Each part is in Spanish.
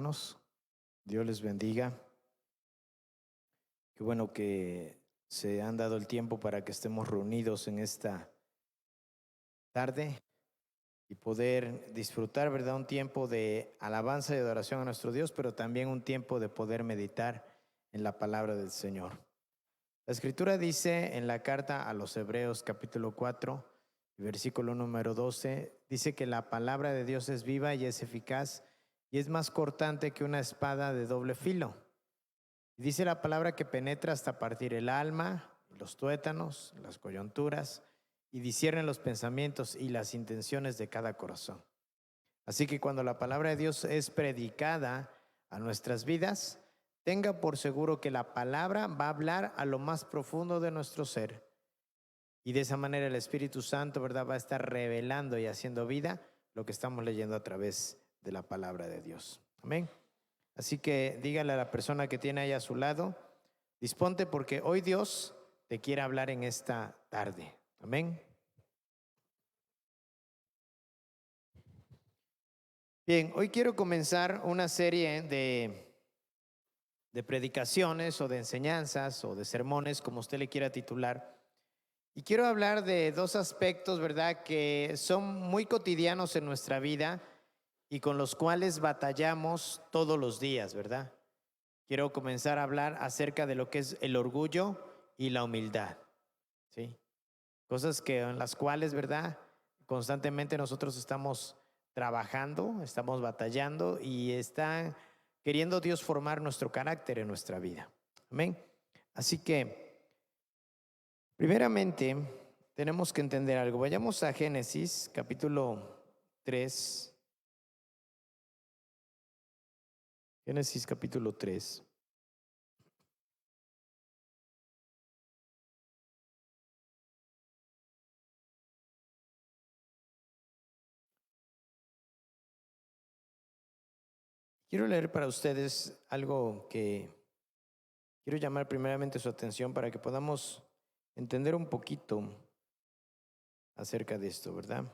hermanos. Dios les bendiga. Qué bueno que se han dado el tiempo para que estemos reunidos en esta tarde y poder disfrutar, ¿verdad? Un tiempo de alabanza y adoración a nuestro Dios, pero también un tiempo de poder meditar en la palabra del Señor. La Escritura dice en la carta a los Hebreos capítulo 4, versículo número 12, dice que la palabra de Dios es viva y es eficaz y es más cortante que una espada de doble filo. Y dice la palabra que penetra hasta partir el alma, los tuétanos, las coyunturas y discierne los pensamientos y las intenciones de cada corazón. Así que cuando la palabra de Dios es predicada a nuestras vidas, tenga por seguro que la palabra va a hablar a lo más profundo de nuestro ser. Y de esa manera el Espíritu Santo, ¿verdad?, va a estar revelando y haciendo vida lo que estamos leyendo a través de la palabra de Dios. Amén. Así que dígale a la persona que tiene ahí a su lado, disponte porque hoy Dios te quiere hablar en esta tarde. Amén. Bien, hoy quiero comenzar una serie de predicaciones o de enseñanzas o de sermones, como usted le quiera titular. Y quiero hablar de dos aspectos, ¿verdad?, que son muy cotidianos en nuestra vida y con los cuales batallamos todos los días, ¿verdad? Quiero comenzar a hablar acerca de lo que es el orgullo y la humildad, ¿sí? Cosas en las cuales, ¿verdad?, constantemente nosotros estamos trabajando, estamos batallando y está queriendo Dios formar nuestro carácter en nuestra vida. Amén. Así que, primeramente, tenemos que entender algo. Vayamos a Génesis, capítulo 3. Génesis, capítulo 3. Quiero leer para ustedes algo que quiero llamar primeramente su atención para que podamos entender un poquito acerca de esto, ¿verdad?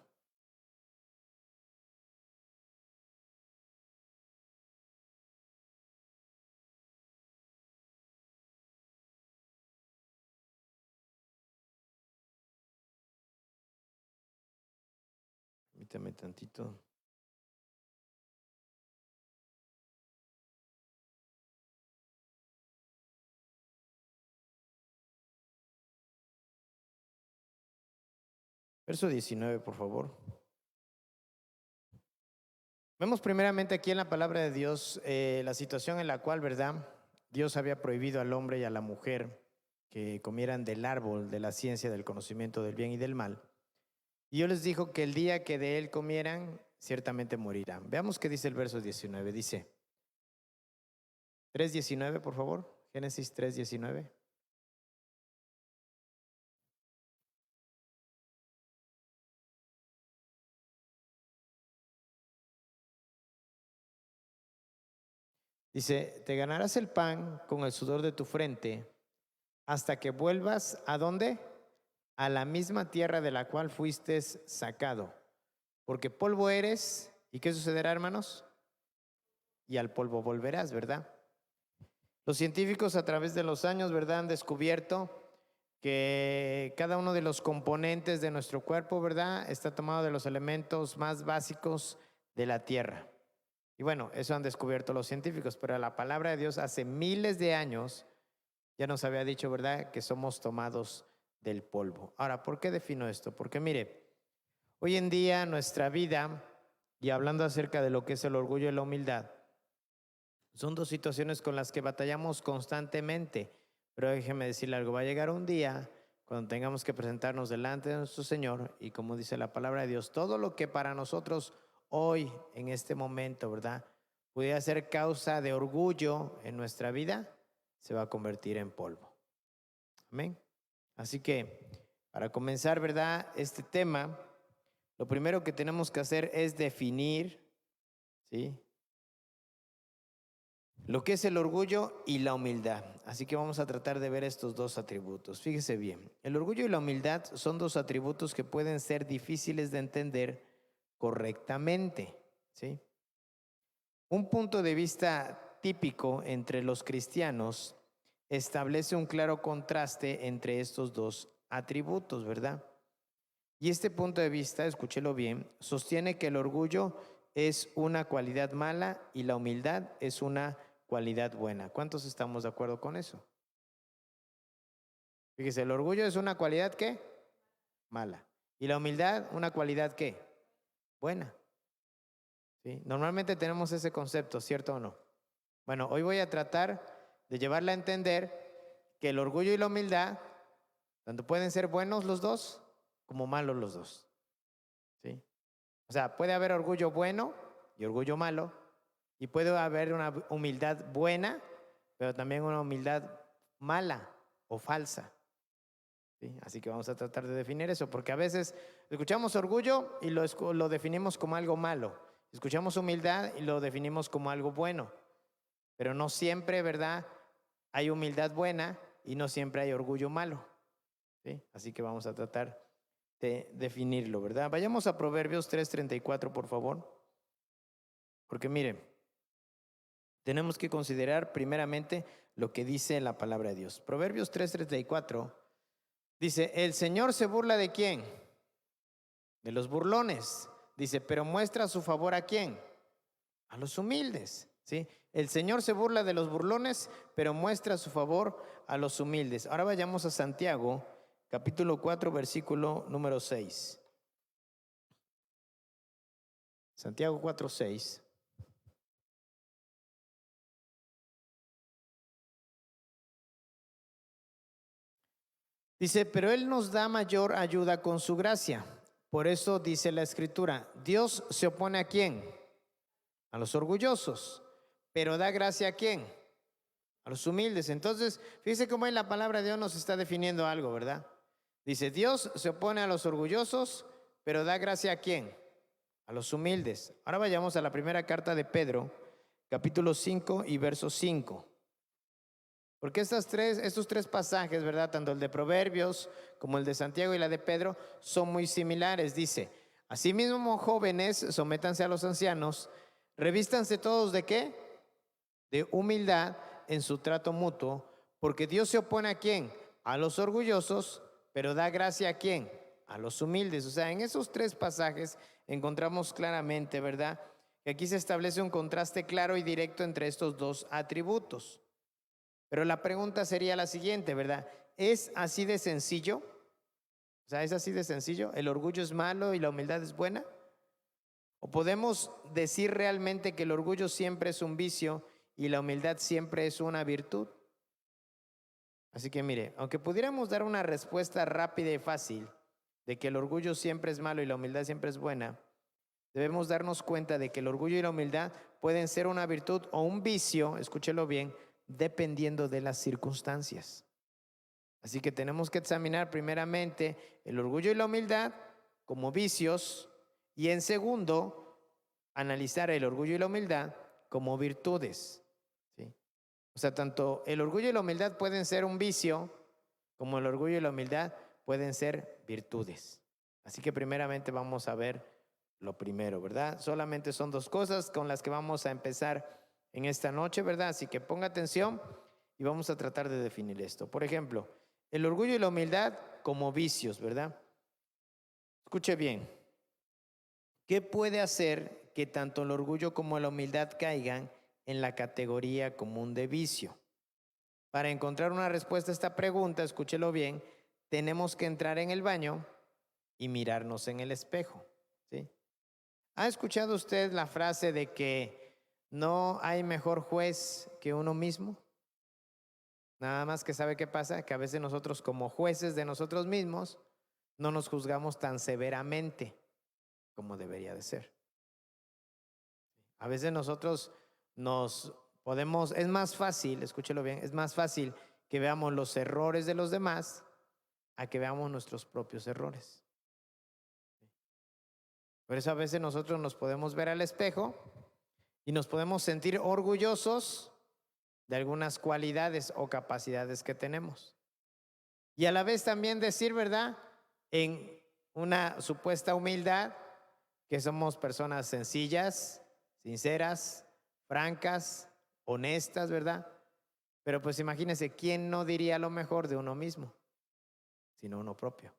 Permítame tantito. Verso 19, por favor. Vemos primeramente aquí en la palabra de Dios la situación en la cual, ¿verdad?, Dios había prohibido al hombre y a la mujer que comieran del árbol de la ciencia del conocimiento del bien y del mal. Y Dios les dijo que el día que de él comieran, ciertamente morirán. Veamos qué dice el verso 19. Dice 3:19, por favor. Génesis 3:19. Dice, te ganarás el pan con el sudor de tu frente hasta que vuelvas ¿a dónde? A la misma tierra de la cual fuiste sacado. Porque polvo eres. ¿Y qué sucederá, hermanos? Y al polvo volverás, ¿verdad? Los científicos a través de los años, ¿verdad?, han descubierto que cada uno de los componentes de nuestro cuerpo, ¿verdad?, está tomado de los elementos más básicos de la tierra. Y bueno, eso han descubierto los científicos, pero la palabra de Dios hace miles de años ya nos había dicho, ¿verdad?, que somos tomados del polvo. Ahora, ¿por qué defino esto? Porque mire, hoy en día nuestra vida, y hablando acerca de lo que es el orgullo y la humildad, son dos situaciones con las que batallamos constantemente. Pero déjeme decirle algo, va a llegar un día cuando tengamos que presentarnos delante de nuestro Señor y, como dice la palabra de Dios, todo lo que para nosotros hoy, en este momento, ¿verdad?, pudiera ser causa de orgullo en nuestra vida, se va a convertir en polvo. Amén. Así que, para comenzar, ¿verdad?, este tema, lo primero que tenemos que hacer es definir, ¿sí?, lo que es el orgullo y la humildad. Así que vamos a tratar de ver estos dos atributos. Fíjese bien, el orgullo y la humildad son dos atributos que pueden ser difíciles de entender correctamente, ¿sí? Un punto de vista típico entre los cristianos establece un claro contraste entre estos dos atributos, ¿verdad? Y este punto de vista, escúchelo bien, sostiene que el orgullo es una cualidad mala y la humildad es una cualidad buena. ¿Cuántos estamos de acuerdo con eso? Fíjese, el orgullo es una cualidad ¿qué? Mala. Y la humildad, una cualidad ¿qué? Buena. ¿Sí? Normalmente tenemos ese concepto, ¿cierto o no? Bueno, hoy voy a tratar de llevarle a entender que el orgullo y la humildad, tanto pueden ser buenos los dos como malos los dos. ¿Sí? O sea, puede haber orgullo bueno y orgullo malo, y puede haber una humildad buena, pero también una humildad mala o falsa. ¿Sí? Así que vamos a tratar de definir eso, porque a veces escuchamos orgullo y lo definimos como algo malo. Escuchamos humildad y lo definimos como algo bueno. Pero no siempre, ¿verdad? Hay humildad buena y no siempre hay orgullo malo. ¿Sí? Así que vamos a tratar de definirlo, ¿verdad? Vayamos a Proverbios 3:34, por favor. Porque miren, tenemos que considerar primeramente lo que dice la palabra de Dios. Proverbios 3:34 dice, el Señor se burla ¿de quién? De los burlones. Dice, pero muestra su favor ¿a quién? A los humildes. ¿Sí? El Señor se burla de los burlones, pero muestra su favor a los humildes. Ahora vayamos a Santiago, capítulo 4, versículo número 6. Santiago 4:6. Dice, pero Él nos da mayor ayuda con su gracia. Por eso dice la Escritura, Dios se opone ¿a quién? A los orgullosos, pero da gracia ¿a quién? A los humildes. Entonces, fíjese cómo en la palabra de Dios nos está definiendo algo, ¿verdad? Dice, Dios se opone a los orgullosos, pero da gracia ¿a quién? A los humildes. Ahora vayamos a la primera carta de Pedro, capítulo 5 y verso 5. Porque estos tres pasajes, ¿verdad? Tanto el de Proverbios como el de Santiago y la de Pedro son muy similares. Dice, asimismo, jóvenes, sométanse a los ancianos, revístanse todos ¿de qué? De humildad en su trato mutuo, porque Dios se opone ¿a quién? A los orgullosos, pero da gracia ¿a quién? A los humildes. O sea, en esos tres pasajes encontramos claramente, ¿verdad? Que aquí se establece un contraste claro y directo entre estos dos atributos. Pero la pregunta sería la siguiente, ¿verdad? ¿Es así de sencillo? O sea, ¿es así de sencillo? ¿El orgullo es malo y la humildad es buena? ¿O podemos decir realmente que el orgullo siempre es un vicio y la humildad siempre es una virtud? Así que mire, aunque pudiéramos dar una respuesta rápida y fácil de que el orgullo siempre es malo y la humildad siempre es buena, debemos darnos cuenta de que el orgullo y la humildad pueden ser una virtud o un vicio, escúchelo bien, dependiendo de las circunstancias. Así que tenemos que examinar primeramente el orgullo y la humildad como vicios y en segundo, analizar el orgullo y la humildad como virtudes. ¿Sí? O sea, tanto el orgullo y la humildad pueden ser un vicio como el orgullo y la humildad pueden ser virtudes. Así que primeramente vamos a ver lo primero, ¿verdad? Solamente son dos cosas con las que vamos a empezar en esta noche, ¿verdad? Así que ponga atención y vamos a tratar de definir esto. Por ejemplo, el orgullo y la humildad como vicios, ¿verdad? Escuche bien. ¿Qué puede hacer que tanto el orgullo como la humildad caigan en la categoría común de vicio? Para encontrar una respuesta a esta pregunta, escúchelo bien, tenemos que entrar en el baño y mirarnos en el espejo, ¿sí? ¿Ha escuchado usted la frase de que no hay mejor juez que uno mismo? Nada más que sabe qué pasa, que a veces nosotros como jueces de nosotros mismos no nos juzgamos tan severamente como debería de ser. A veces nosotros es más fácil, escúchelo bien, es más fácil que veamos los errores de los demás a que veamos nuestros propios errores. Por eso a veces nosotros nos podemos ver al espejo y nos podemos sentir orgullosos de algunas cualidades o capacidades que tenemos. Y a la vez también decir, ¿verdad? En una supuesta humildad, que somos personas sencillas, sinceras, francas, honestas, ¿verdad? Pero pues imagínense, ¿quién no diría lo mejor de uno mismo, sino uno propio?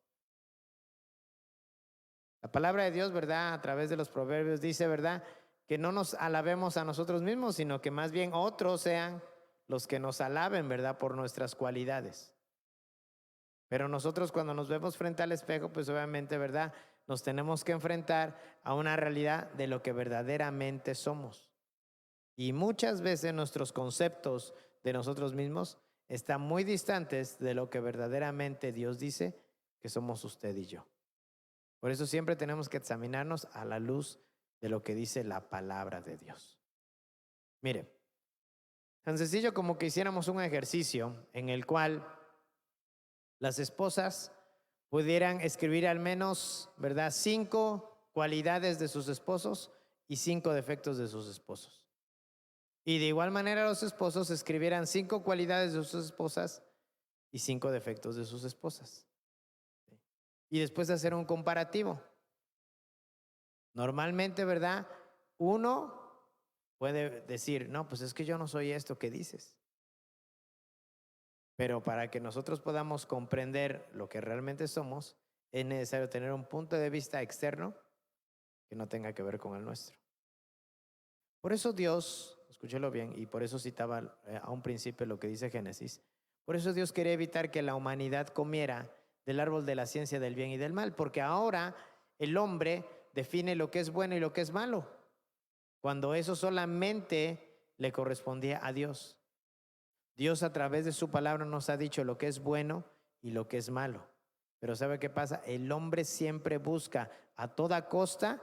La palabra de Dios, ¿verdad? A través de los proverbios dice, ¿verdad? Que no nos alabemos a nosotros mismos, sino que más bien otros sean los que nos alaben, ¿verdad? Por nuestras cualidades. Pero nosotros cuando nos vemos frente al espejo, pues obviamente, ¿verdad? Nos tenemos que enfrentar a una realidad de lo que verdaderamente somos. Y muchas veces nuestros conceptos de nosotros mismos están muy distantes de lo que verdaderamente Dios dice que somos usted y yo. Por eso siempre tenemos que examinarnos a la luz de lo que dice la palabra de Dios. Mire, tan sencillo como que hiciéramos un ejercicio en el cual las esposas pudieran escribir al menos, ¿verdad?, 5 cualidades de sus esposos y 5 defectos de sus esposos. Y de igual manera los esposos escribieran 5 cualidades de sus esposas y 5 defectos de sus esposas. Y después hacer un comparativo. Normalmente, ¿verdad? Uno puede decir, no, pues es que yo no soy esto que dices. Pero para que nosotros podamos comprender lo que realmente somos, es necesario tener un punto de vista externo que no tenga que ver con el nuestro. Por eso Dios, escúchelo bien, y por eso citaba a un principio lo que dice Génesis, por eso Dios quería evitar que la humanidad comiera del árbol de la ciencia del bien y del mal, porque ahora el hombre define lo que es bueno y lo que es malo, cuando eso solamente le correspondía a Dios. Dios a través de su palabra nos ha dicho lo que es bueno y lo que es malo. Pero ¿sabe qué pasa? El hombre siempre busca a toda costa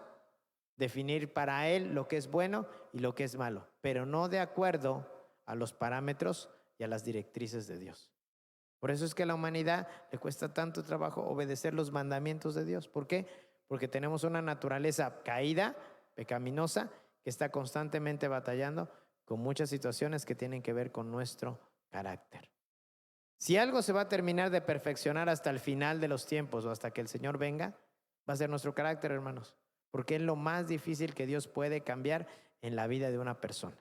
definir para él lo que es bueno y lo que es malo, pero no de acuerdo a los parámetros y a las directrices de Dios. Por eso es que a la humanidad le cuesta tanto trabajo obedecer los mandamientos de Dios. ¿Por qué? Porque tenemos una naturaleza caída, pecaminosa, que está constantemente batallando con muchas situaciones que tienen que ver con nuestro carácter. Si algo se va a terminar de perfeccionar hasta el final de los tiempos o hasta que el Señor venga, va a ser nuestro carácter, hermanos, porque es lo más difícil que Dios puede cambiar en la vida de una persona.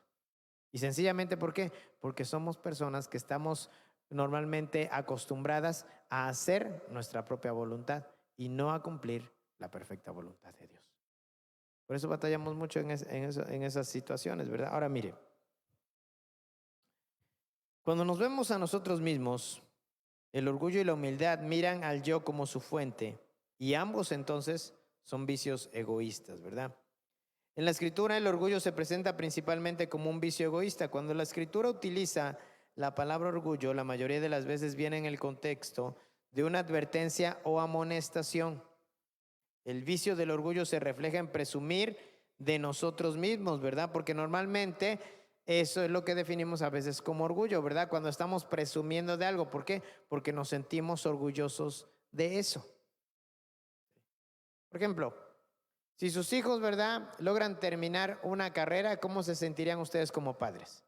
Y sencillamente, ¿por qué? Porque somos personas que estamos normalmente acostumbradas a hacer nuestra propia voluntad y no a cumplir la perfecta voluntad de Dios. Por eso batallamos mucho en esas situaciones, ¿verdad? Ahora mire, cuando nos vemos a nosotros mismos, el orgullo y la humildad miran al yo como su fuente y ambos entonces son vicios egoístas, ¿verdad? En la Escritura el orgullo se presenta principalmente como un vicio egoísta. Cuando la Escritura utiliza la palabra orgullo, la mayoría de las veces viene en el contexto de una advertencia o amonestación. El vicio del orgullo se refleja en presumir de nosotros mismos, ¿verdad? Porque normalmente eso es lo que definimos a veces como orgullo, ¿verdad? Cuando estamos presumiendo de algo. ¿Por qué? Porque nos sentimos orgullosos de eso. Por ejemplo, si sus hijos, ¿verdad?, logran terminar una carrera, ¿cómo se sentirían ustedes como padres?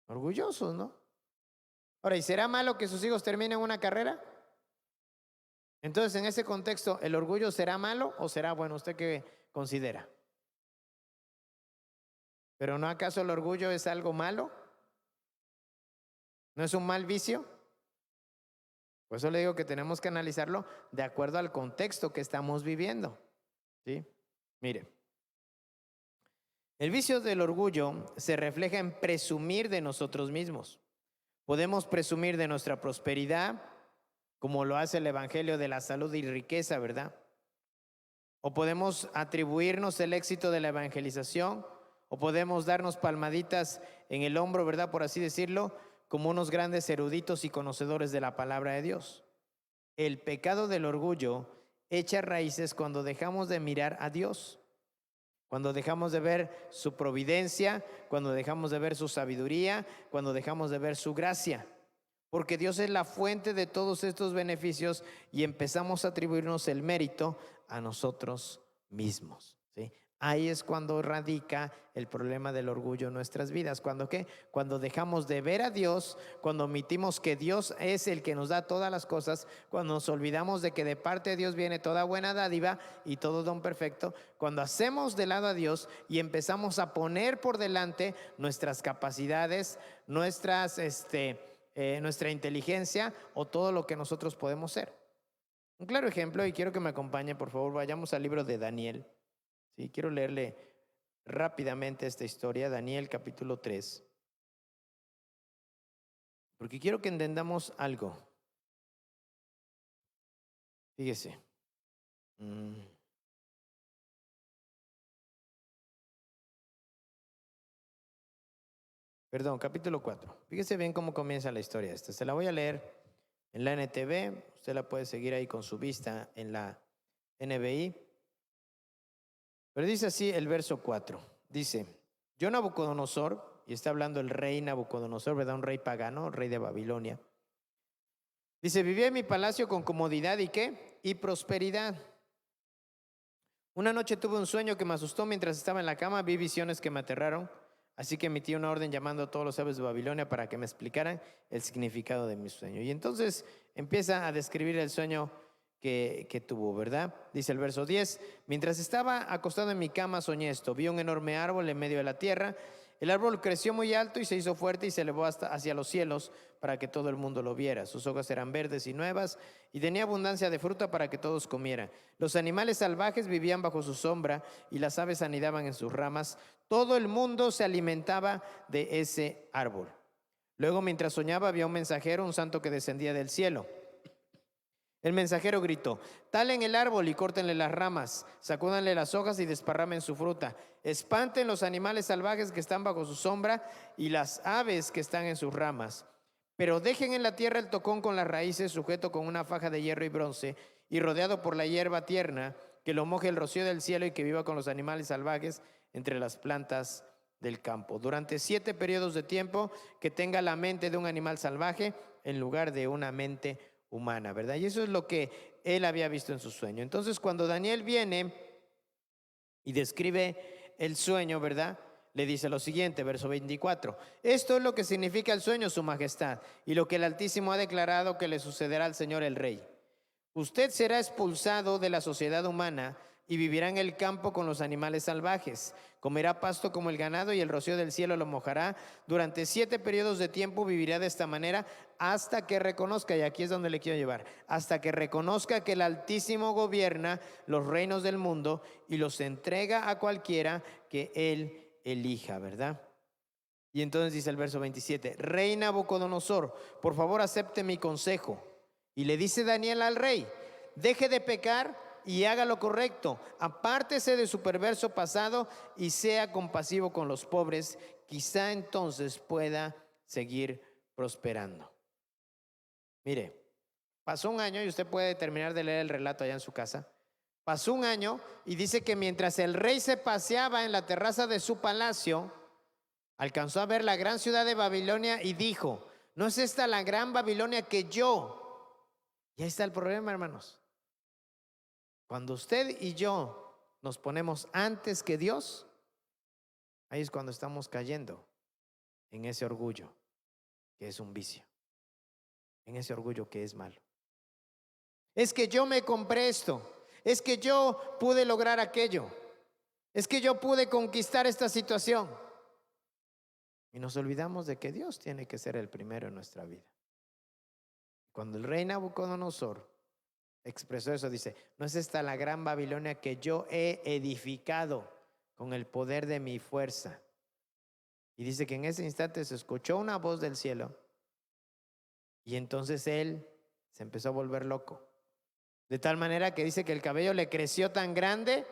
Orgullosos, ¿no? Ahora, ¿y será malo que sus hijos terminen una carrera? Entonces, en ese contexto, ¿el orgullo será malo o será bueno? ¿Usted qué considera? ¿Pero no acaso el orgullo es algo malo? ¿No es un mal vicio? Por eso le digo que tenemos que analizarlo de acuerdo al contexto que estamos viviendo. ¿Sí? Mire, el vicio del orgullo se refleja en presumir de nosotros mismos. Podemos presumir de nuestra prosperidad, como lo hace el Evangelio de la salud y riqueza, ¿verdad? O podemos atribuirnos el éxito de la evangelización, o podemos darnos palmaditas en el hombro, ¿verdad?, por así decirlo, como unos grandes eruditos y conocedores de la palabra de Dios. El pecado del orgullo echa raíces cuando dejamos de mirar a Dios, cuando dejamos de ver su providencia, cuando dejamos de ver su sabiduría, cuando dejamos de ver su gracia. Porque Dios es la fuente de todos estos beneficios y empezamos a atribuirnos el mérito a nosotros mismos, ¿sí? Ahí es cuando radica el problema del orgullo en nuestras vidas. ¿Cuándo qué? Cuando dejamos de ver a Dios, cuando omitimos que Dios es el que nos da todas las cosas, cuando nos olvidamos de que de parte de Dios viene toda buena dádiva y todo don perfecto, cuando hacemos de lado a Dios y empezamos a poner por delante nuestras capacidades, nuestra inteligencia o todo lo que nosotros podemos ser. Un claro ejemplo, y quiero que me acompañe, por favor, vayamos al libro de Daniel. Sí, quiero leerle rápidamente esta historia, Daniel capítulo 3, porque quiero que entendamos algo. Fíjese. Perdón, capítulo 4. Fíjese bien cómo comienza la historia esta. Se la voy a leer en la NTV. Usted la puede seguir ahí con su vista en la NBI. Pero dice así el verso 4. Dice, yo Nabucodonosor, y está hablando el rey Nabucodonosor, ¿verdad? Un rey pagano, rey de Babilonia. Dice, vivía en mi palacio con comodidad y ¿qué? Y prosperidad. Una noche tuve un sueño que me asustó mientras estaba en la cama, vi visiones que me aterraron, así que emití una orden llamando a todos los sabios de Babilonia para que me explicaran el significado de mi sueño. Y entonces empieza a describir el sueño que tuvo, ¿verdad? Dice el verso 10, mientras estaba acostado en mi cama soñé esto, vi un enorme árbol en medio de la tierra, el árbol creció muy alto y se hizo fuerte y se elevó hasta hacia los cielos para que todo el mundo lo viera. Sus hojas eran verdes y nuevas y tenía abundancia de fruta para que todos comieran. Los animales salvajes vivían bajo su sombra y las aves anidaban en sus ramas. Todo el mundo se alimentaba de ese árbol. Luego, mientras soñaba, había un mensajero, un santo que descendía del cielo. El mensajero gritó, talen el árbol y córtenle las ramas, sacúdanle las hojas y desparramen su fruta. Espanten los animales salvajes que están bajo su sombra y las aves que están en sus ramas. Pero dejen en la tierra el tocón con las raíces, sujeto con una faja de hierro y bronce y rodeado por la hierba tierna, que lo moje el rocío del cielo y que viva con los animales salvajes entre las plantas del campo. Durante 7 periodos de tiempo, que tenga la mente de un animal salvaje en lugar de una mente humana, ¿verdad? Y eso es lo que él había visto en su sueño. Entonces, cuando Daniel viene y describe el sueño, ¿verdad? Le dice lo siguiente, verso 24. Esto es lo que significa el sueño, su majestad, y lo que el Altísimo ha declarado que le sucederá al Señor el Rey. Usted será expulsado de la sociedad humana y vivirá en el campo con los animales salvajes. Comerá pasto como el ganado y el rocío del cielo lo mojará. Durante 7 periodos de tiempo vivirá de esta manera hasta que reconozca, y aquí es donde le quiero llevar, hasta que reconozca que el Altísimo gobierna los reinos del mundo y los entrega a cualquiera que él elija, ¿verdad? Y entonces dice el verso 27, Rey Nabucodonosor, por favor acepte mi consejo. Y le dice Daniel al rey, deje de pecar y haga lo correcto, apártese de su perverso pasado y sea compasivo con los pobres, quizá entonces pueda seguir prosperando. Mire, pasó un año y usted puede terminar de leer el relato allá en su casa. Pasó un año y dice que mientras el rey se paseaba en la terraza de su palacio, alcanzó a ver la gran ciudad de Babilonia y dijo, ¿no es esta la gran Babilonia que yo? Y ahí está el problema, hermanos. Cuando usted y yo nos ponemos antes que Dios, ahí es cuando estamos cayendo en ese orgullo que es un vicio, en ese orgullo que es malo. Es que yo me compré esto, es que yo pude lograr aquello, es que yo pude conquistar esta situación. Y nos olvidamos de que Dios tiene que ser el primero en nuestra vida. Cuando el rey Nabucodonosor expresó eso, dice, ¿no es esta la gran Babilonia que yo he edificado con el poder de mi fuerza? Y dice que en ese instante se escuchó una voz del cielo y entonces él se empezó a volver loco. De tal manera que dice que el cabello le creció tan grande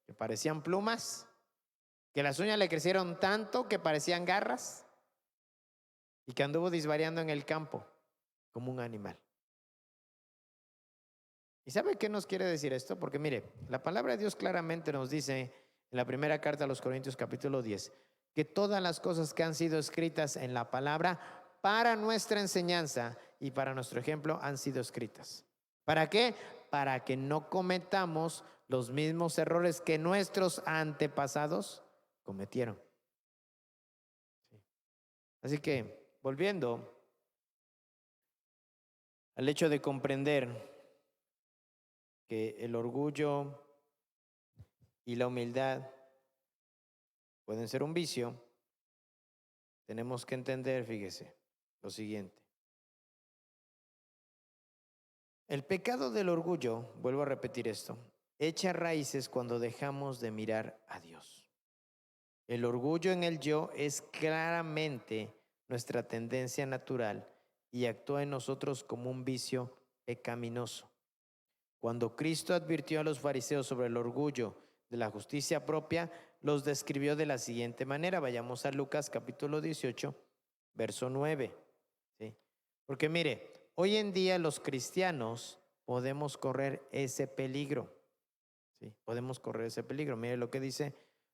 que parecían plumas, que las uñas le crecieron tanto que parecían garras y que anduvo disvariando en el campo como un animal. ¿Y sabe qué nos quiere decir esto? Porque mire, la palabra de Dios claramente nos dice en la primera carta a los Corintios capítulo 10 que todas las cosas que han sido escritas en la palabra para nuestra enseñanza y para nuestro ejemplo han sido escritas. ¿Para qué? Para que no cometamos los mismos errores que nuestros antepasados cometieron. Así que, volviendo al hecho de comprender que el orgullo y la humildad pueden ser un vicio, tenemos que entender, fíjese, lo siguiente. El pecado del orgullo, vuelvo a repetir esto, echa raíces cuando dejamos de mirar a Dios. El orgullo en el yo es claramente nuestra tendencia natural y actúa en nosotros como un vicio pecaminoso. Cuando Cristo advirtió a los fariseos sobre el orgullo de la justicia propia, los describió de la siguiente manera. Vayamos a Lucas capítulo 18, verso 9. ¿Sí? Porque mire, hoy en día los cristianos podemos correr ese peligro. ¿Sí? Podemos correr ese peligro. Mire lo que dice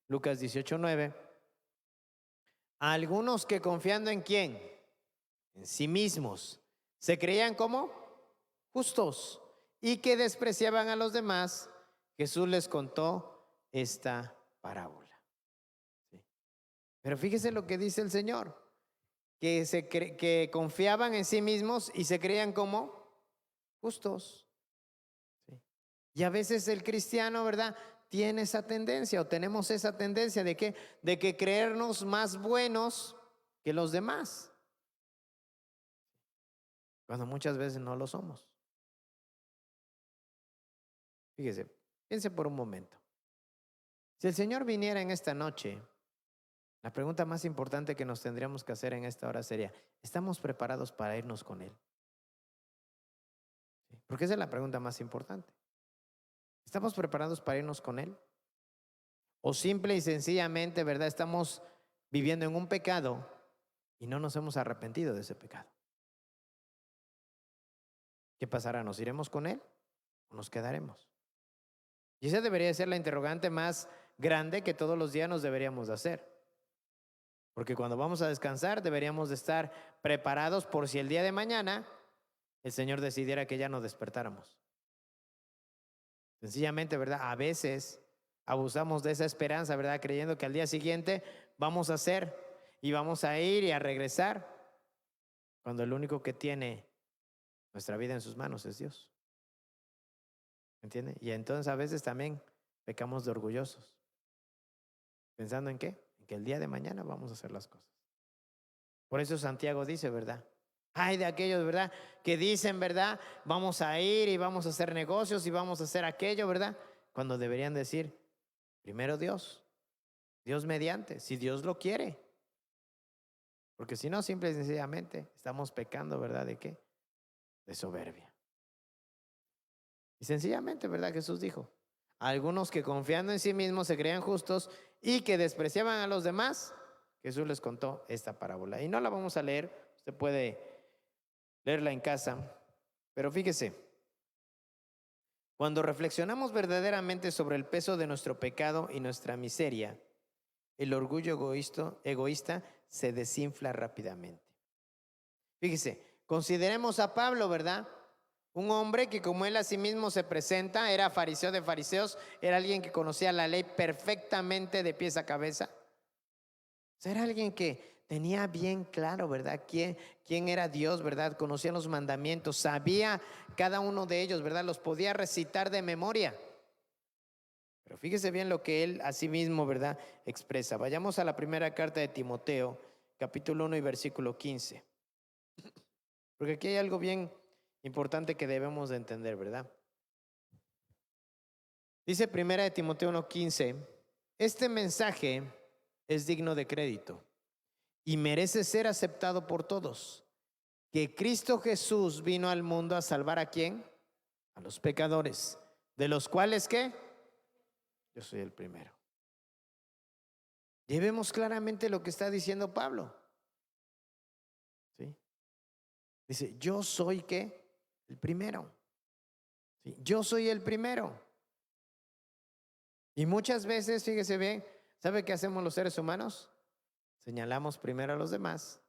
Lucas 18, 9. Algunos que confiando en quién, en sí mismos, se creían como justos y que despreciaban a los demás, Jesús les contó esta parábola. ¿Sí? Pero fíjese lo que dice el Señor, que confiaban en sí mismos y se creían como justos. ¿Sí? Y a veces el cristiano, ¿verdad?, tiene esa tendencia, o tenemos esa tendencia de que creernos más buenos que los demás, cuando muchas veces no lo somos. Fíjese, piense por un momento. Si el Señor viniera en esta noche, la pregunta más importante que nos tendríamos que hacer en esta hora sería, ¿estamos preparados para irnos con Él? ¿Sí? Porque esa es la pregunta más importante. ¿Estamos preparados para irnos con Él? O simple y sencillamente, ¿verdad?, estamos viviendo en un pecado y no nos hemos arrepentido de ese pecado. ¿Qué pasará? ¿Nos iremos con Él o nos quedaremos? Y esa debería ser la interrogante más grande que todos los días nos deberíamos de hacer. Porque cuando vamos a descansar deberíamos de estar preparados por si el día de mañana el Señor decidiera que ya no despertáramos. Sencillamente, ¿verdad? A veces abusamos de esa esperanza, ¿verdad? Creyendo que al día siguiente vamos a hacer y vamos a ir y a regresar, cuando el único que tiene nuestra vida en sus manos es Dios. ¿Entiende? Y entonces a veces también pecamos de orgullosos. ¿Pensando en qué? En que el día de mañana vamos a hacer las cosas. Por eso Santiago dice, ¿verdad? Hay de aquellos, ¿verdad?, que dicen, ¿verdad?, vamos a ir y vamos a hacer negocios y vamos a hacer aquello, ¿verdad? Cuando deberían decir, primero Dios, Dios mediante, si Dios lo quiere. Porque si no, simple y sencillamente estamos pecando, ¿verdad? ¿De qué? De soberbia. Y sencillamente, ¿verdad? Jesús dijo, algunos que confiando en sí mismos se creían justos y que despreciaban a los demás, Jesús les contó esta parábola. Y no la vamos a leer, usted puede leerla en casa, pero fíjese, cuando reflexionamos verdaderamente sobre el peso de nuestro pecado y nuestra miseria, el orgullo egoísta se desinfla rápidamente. Fíjese, consideremos a Pablo, ¿verdad? Un hombre que como él a sí mismo se presenta, era fariseo de fariseos, era alguien que conocía la ley perfectamente de pies a cabeza. O sea, era alguien que tenía bien claro, ¿verdad?, quién era Dios, ¿verdad? Conocía los mandamientos, sabía cada uno de ellos, ¿verdad? Los podía recitar de memoria. Pero fíjese bien lo que él a sí mismo, ¿verdad?, expresa. Vayamos a la primera carta de Timoteo, capítulo 1 y versículo 15. Porque aquí hay algo bien importante que debemos de entender, ¿verdad? Dice primera de Timoteo 1:15, este mensaje es digno de crédito y merece ser aceptado por todos, que Cristo Jesús vino al mundo a salvar ¿a quién? A los pecadores, de los cuales ¿qué? Yo soy el primero. Y vemos claramente lo que está diciendo Pablo. ¿Sí? Dice, yo soy ¿qué? El primero. ¿Sí? Yo soy el primero. Y muchas veces, fíjese bien, ¿sabe qué hacemos los seres humanos? Señalamos primero a los demás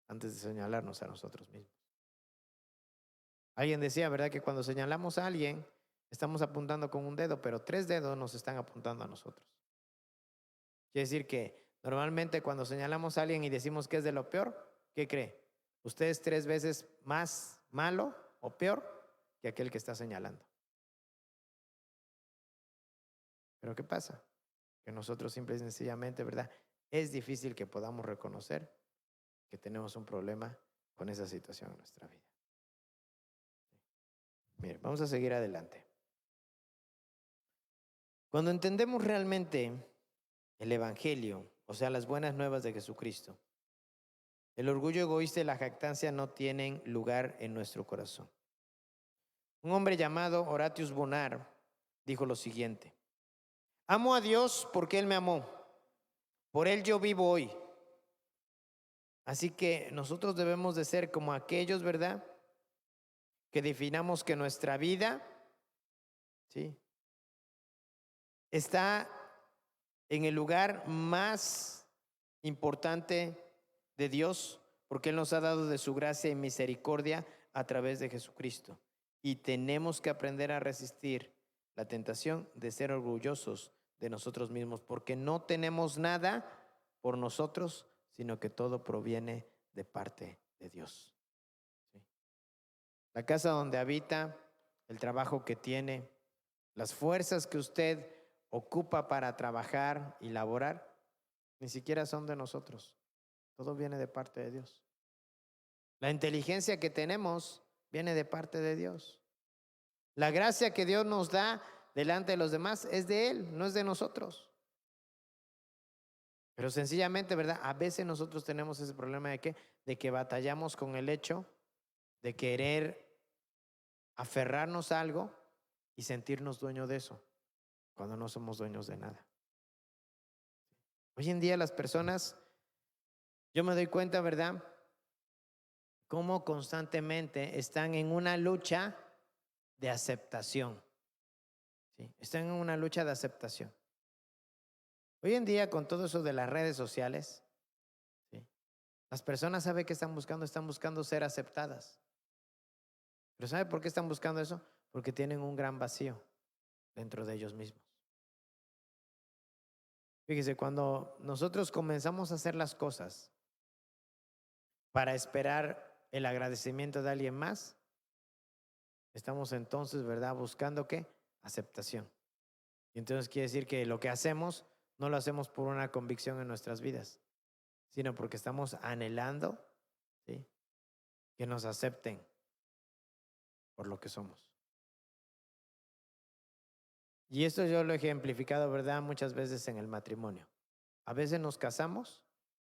antes de señalarnos a nosotros mismos. Alguien decía, ¿verdad?, que cuando señalamos a alguien estamos apuntando con un dedo, pero 3 dedos nos están apuntando a nosotros. Quiere decir que normalmente cuando señalamos a alguien y decimos que es de lo peor, ¿qué cree? Usted es 3 veces más malo o peor que aquel que está señalando. Pero ¿qué pasa? Que nosotros simple y sencillamente, ¿verdad? Es difícil que podamos reconocer que tenemos un problema con esa situación en nuestra vida. Mire, vamos a seguir adelante. Cuando entendemos realmente el Evangelio, o sea, las buenas nuevas de Jesucristo, el orgullo egoísta y la jactancia no tienen lugar en nuestro corazón. Un hombre llamado Horatius Bonar dijo lo siguiente: amo a Dios porque Él me amó, por Él yo vivo hoy. Así que nosotros debemos de ser como aquellos, ¿verdad?, que definamos que nuestra vida, ¿sí?, está en el lugar más importante de Dios, porque Él nos ha dado de su gracia y misericordia a través de Jesucristo. Y tenemos que aprender a resistir la tentación de ser orgullosos de nosotros mismos, porque no tenemos nada por nosotros, sino que todo proviene de parte de Dios. ¿Sí? La casa donde habita, el trabajo que tiene, las fuerzas que usted ocupa para trabajar y laborar, ni siquiera son de nosotros. Todo viene de parte de Dios. La inteligencia que tenemos viene de parte de Dios. La gracia que Dios nos da delante de los demás es de Él, no es de nosotros. Pero sencillamente, ¿verdad? A veces nosotros tenemos ese problema de que batallamos con el hecho de querer aferrarnos a algo y sentirnos dueños de eso, cuando no somos dueños de nada. Hoy en día las personas, yo me doy cuenta, ¿verdad?, cómo constantemente están en una lucha de aceptación. ¿Sí? Están en una lucha de aceptación. Hoy en día, con todo eso de las redes sociales, ¿sí?, las personas saben que están buscando ser aceptadas. ¿Pero sabe por qué están buscando eso? Porque tienen un gran vacío dentro de ellos mismos. Fíjese, cuando nosotros comenzamos a hacer las cosas para esperar el agradecimiento de alguien más, estamos entonces, ¿verdad?, buscando ¿qué? Aceptación. Y entonces quiere decir que lo que hacemos no lo hacemos por una convicción en nuestras vidas, sino porque estamos anhelando, ¿sí?, que nos acepten por lo que somos. Y esto yo lo he ejemplificado, ¿verdad?, muchas veces en el matrimonio. A veces nos casamos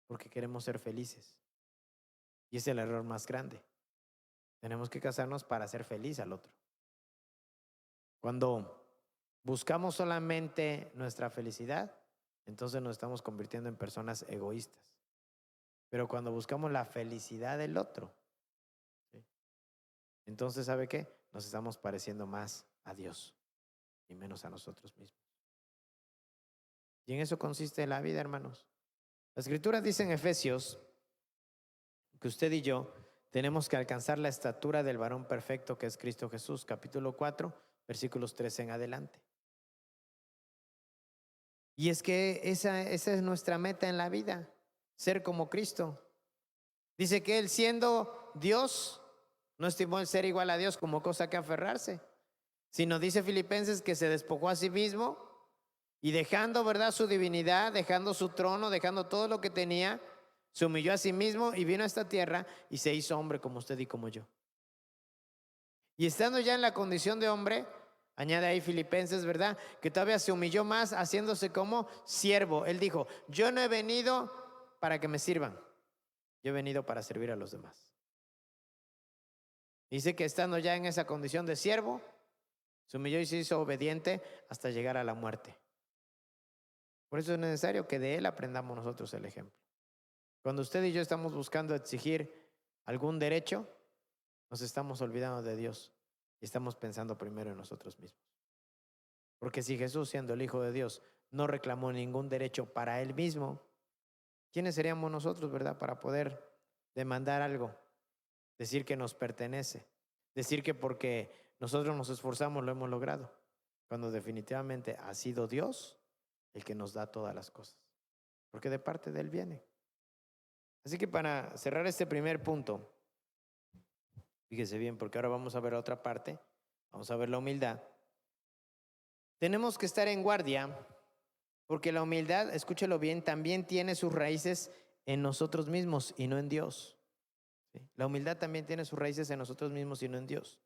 porque queremos ser felices. Y es el error más grande. Tenemos que casarnos para hacer feliz al otro. Cuando buscamos solamente nuestra felicidad, entonces nos estamos convirtiendo en personas egoístas. Pero cuando buscamos la felicidad del otro, ¿sí?, entonces, ¿sabe qué? Nos estamos pareciendo más a Dios y menos a nosotros mismos. Y en eso consiste la vida, hermanos. La Escritura dice en Efesios que usted y yo tenemos que alcanzar la estatura del varón perfecto que es Cristo Jesús, capítulo 4, versículos 13 en adelante. Y es que esa es nuestra meta en la vida, ser como Cristo. Dice que Él, siendo Dios, no estimó el ser igual a Dios como cosa que aferrarse, sino dice Filipenses que se despojó a sí mismo y dejando, ¿verdad?, su divinidad, dejando su trono, dejando todo lo que tenía, se humilló a sí mismo y vino a esta tierra y se hizo hombre como usted y como yo. Y estando ya en la condición de hombre, añade ahí Filipenses, ¿verdad?, que todavía se humilló más haciéndose como siervo. Él dijo, yo no he venido para que me sirvan, yo he venido para servir a los demás. Dice que estando ya en esa condición de siervo, se humilló y se hizo obediente hasta llegar a la muerte. Por eso es necesario que de Él aprendamos nosotros el ejemplo. Cuando usted y yo estamos buscando exigir algún derecho, nos estamos olvidando de Dios y estamos pensando primero en nosotros mismos. Porque si Jesús, siendo el Hijo de Dios, no reclamó ningún derecho para Él mismo, ¿quiénes seríamos nosotros, verdad, para poder demandar algo? Decir que nos pertenece, decir que porque nosotros nos esforzamos, lo hemos logrado, cuando definitivamente ha sido Dios el que nos da todas las cosas, porque de parte de Él viene. Así que para cerrar este primer punto, fíjese bien, porque ahora vamos a ver otra parte, vamos a ver la humildad. Tenemos que estar en guardia, porque la humildad, escúchelo bien, también tiene sus raíces en nosotros mismos y no en Dios. ¿Sí? La humildad también tiene sus raíces en nosotros mismos y no en Dios.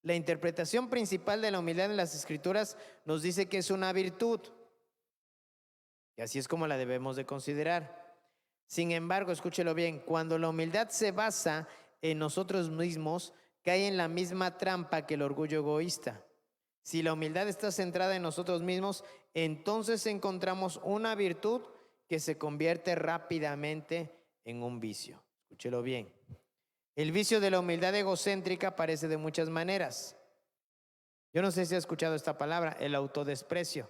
La interpretación principal de la humildad en las Escrituras nos dice que es una virtud, y así es como la debemos de considerar. Sin embargo, escúchelo bien, cuando la humildad se basa en nosotros mismos, cae en la misma trampa que el orgullo egoísta. Si la humildad está centrada en nosotros mismos, entonces encontramos una virtud que se convierte rápidamente en un vicio. Escúchelo bien. El vicio de la humildad egocéntrica aparece de muchas maneras. Yo no sé si ha escuchado esta palabra, el autodesprecio.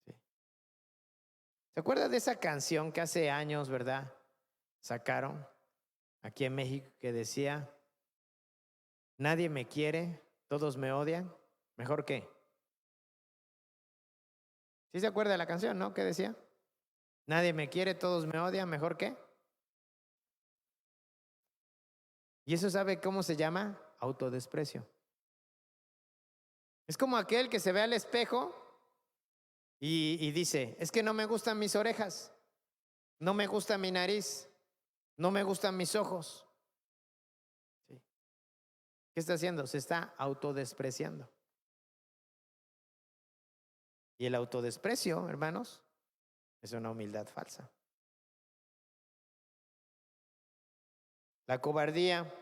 ¿Sí? ¿Se acuerda de esa canción que hace años, verdad, sacaron aquí en México, que decía: nadie me quiere, todos me odian, ¿mejor qué? ¿Sí se acuerda de la canción, no? ¿Qué decía? Nadie me quiere, todos me odian, ¿mejor qué? ¿Y eso sabe cómo se llama? Autodesprecio. Es como aquel que se ve al espejo y dice: es que no me gustan mis orejas, no me gusta mi nariz, no me gustan mis ojos. ¿Sí? ¿Qué está haciendo? Se está autodespreciando. Y el autodesprecio, hermanos, es una humildad falsa. La cobardía,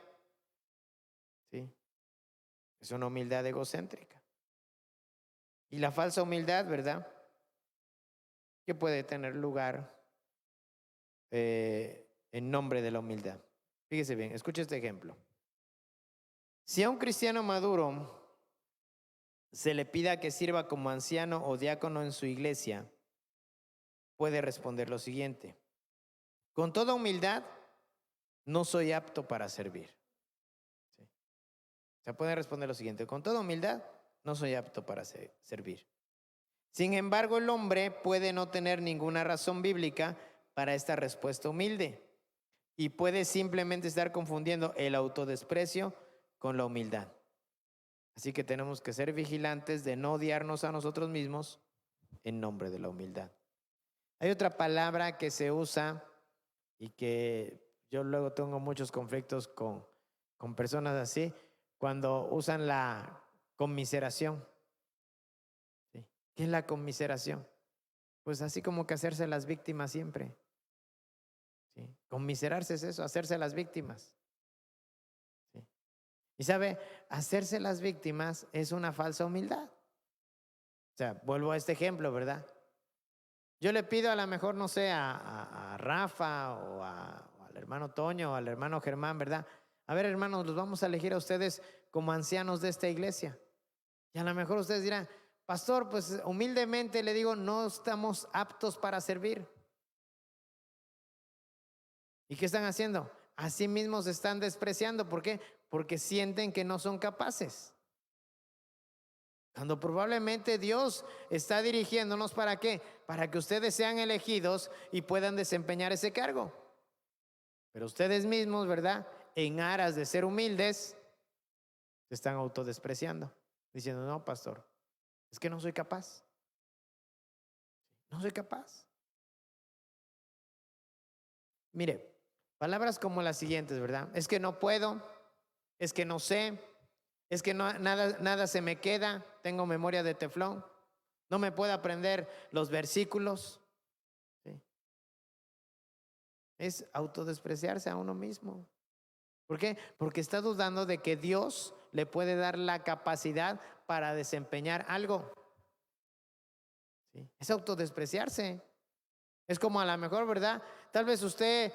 ¿sí?, es una humildad egocéntrica. Y la falsa humildad, ¿verdad?, que puede tener lugar en nombre de la humildad. Fíjese bien, escuche este ejemplo. Si a un cristiano maduro se le pida que sirva como anciano o diácono en su iglesia, puede responder lo siguiente: con toda humildad, no soy apto para servir. ¿Sí? O sea, puede responder lo siguiente: con toda humildad, no soy apto para servir. Sin embargo, el hombre puede no tener ninguna razón bíblica para esta respuesta humilde y puede simplemente estar confundiendo el autodesprecio con la humildad. Así que tenemos que ser vigilantes de no odiarnos a nosotros mismos en nombre de la humildad. Hay otra palabra que se usa y que yo luego tengo muchos conflictos con personas así, cuando usan la conmiseración. ¿Sí? ¿Qué es la conmiseración? Pues así como que hacerse las víctimas siempre. ¿Sí? Conmiserarse es eso, hacerse las víctimas. ¿Sí? Y sabe, hacerse las víctimas es una falsa humildad. O sea, vuelvo a este ejemplo, ¿verdad? Yo le pido a lo mejor, no sé, a Rafa o al hermano Toño o al hermano Germán, ¿verdad? A ver, hermanos, los vamos a elegir a ustedes como ancianos de esta iglesia. Y a lo mejor ustedes dirán: pastor, pues humildemente le digo, no estamos aptos para servir. ¿Y qué están haciendo? Así mismo se están despreciando. ¿Por qué? Porque sienten que no son capaces. Cuando probablemente Dios está dirigiéndonos, ¿para qué? Para que ustedes sean elegidos y puedan desempeñar ese cargo. Pero ustedes mismos, ¿verdad?, en aras de ser humildes, se están autodespreciando, diciendo: no, pastor, es que no soy capaz. No soy capaz. Mire, palabras como las siguientes, ¿verdad? Es que no puedo, es que no sé, es que no, nada se me queda, tengo memoria de teflón, no me puedo aprender los versículos. ¿Sí? Es autodespreciarse a uno mismo. ¿Por qué? Porque está dudando de que Dios le puede dar la capacidad para desempeñar algo. ¿Sí? Es autodespreciarse. Es como a lo mejor, ¿verdad? Tal vez usted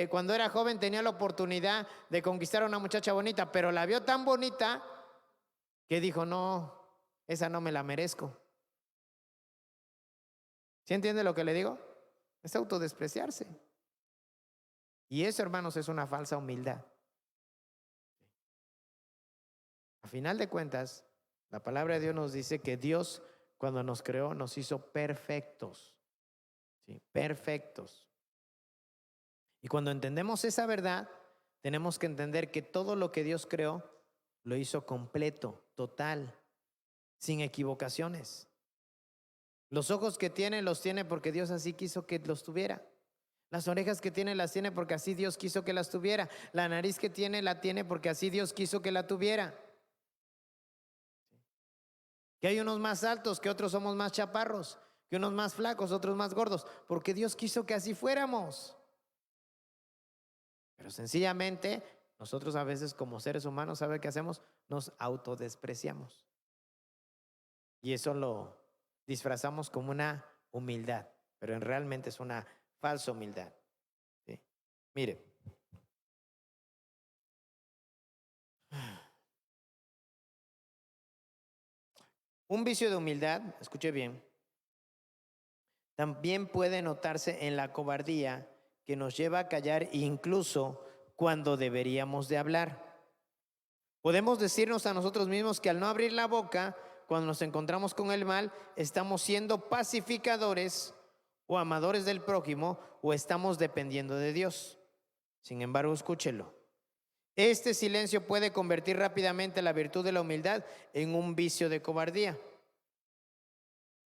cuando era joven tenía la oportunidad de conquistar a una muchacha bonita, pero la vio tan bonita que dijo: no, esa no me la merezco. ¿Sí entiende lo que le digo? Es autodespreciarse. Y eso, hermanos, es una falsa humildad. A final de cuentas, la palabra de Dios nos dice que Dios, cuando nos creó, nos hizo perfectos. ¿Sí? Perfectos. Y cuando entendemos esa verdad, tenemos que entender que todo lo que Dios creó, lo hizo completo, total, sin equivocaciones. Los ojos que tiene, los tiene porque Dios así quiso que los tuviera. Las orejas que tiene, las tiene porque así Dios quiso que las tuviera. La nariz que tiene, la tiene porque así Dios quiso que la tuviera. Que hay unos más altos, que otros somos más chaparros, que unos más flacos, otros más gordos, porque Dios quiso que así fuéramos. Pero sencillamente, nosotros a veces como seres humanos, ¿sabe qué hacemos? Nos autodespreciamos. Y eso lo disfrazamos como una humildad, pero realmente es una falsa humildad. ¿Sí? Mire, un vicio de humildad, escuche bien, también puede notarse en la cobardía que nos lleva a callar incluso cuando deberíamos de hablar. Podemos decirnos a nosotros mismos que al no abrir la boca, cuando nos encontramos con el mal, estamos siendo pacificadores o amadores del prójimo o estamos dependiendo de Dios. Sin embargo, escúchelo. Este silencio puede convertir rápidamente la virtud de la humildad en un vicio de cobardía.